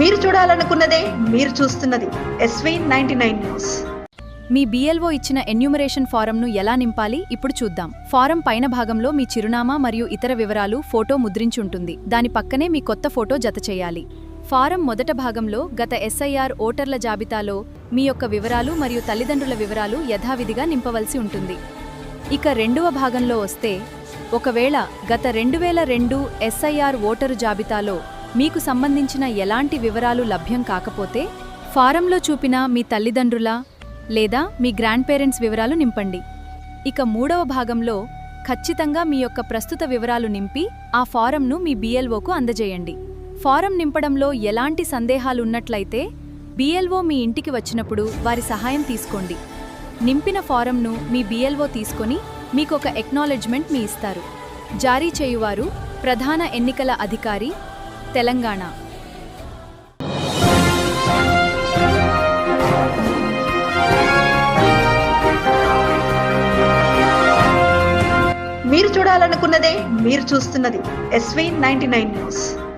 మీరు చూడాలనుకున్నదే మీరు చూస్తున్నది SV99 న్యూస్. మీ BLO ఇచ్చిన ఎన్యూమరేషన్ ఫారంను ఎలా నింపాలి ఇప్పుడు చూద్దాం. ఫారం పైన భాగంలో మీ చిరునామా మరియు ఇతర వివరాలు ఫోటో ముద్రించి ఉంటుంది. దాని పక్కనే మీ కొత్త ఫోటో జత చేయాలి. ఫారం మొదట భాగంలో గత SIR ఓటర్ల జాబితాలో మీ యొక్క వివరాలు మరియు తల్లిదండ్రుల వివరాలు యథావిధిగా నింపవలసి ఉంటుంది. ఇక రెండవ భాగంలో వస్తే, ఒకవేళ గత 2002 SIR ఓటరు జాబితాలో మీకు సంబంధించిన ఎలాంటి వివరాలు లభ్యం కాకపోతే, ఫారంలో చూపిన మీ తల్లిదండ్రుల లేదా మీ గ్రాండ్ పేరెంట్స్ వివరాలు నింపండి. ఇక మూడవ భాగంలో ఖచ్చితంగా మీ యొక్క ప్రస్తుత వివరాలు నింపి ఆ ఫారంను మీ BLOకు అందజేయండి. ఫారం నింపడంలో ఎలాంటి సందేహాలున్నట్లయితే BLO మీ ఇంటికి వచ్చినప్పుడు వారి సహాయం తీసుకోండి. నింపిన ఫారంను మీ BLO తీసుకొని మీకొక ఎక్నాలెడ్జ్మెంట్ మీ ఇస్తారు. జారీ చేయువారు ప్రధాన ఎన్నికల అధికారి, తెలంగాణ. మీరు చూడాలనుకున్నదే మీరు చూస్తున్నది SV99 న్యూస్.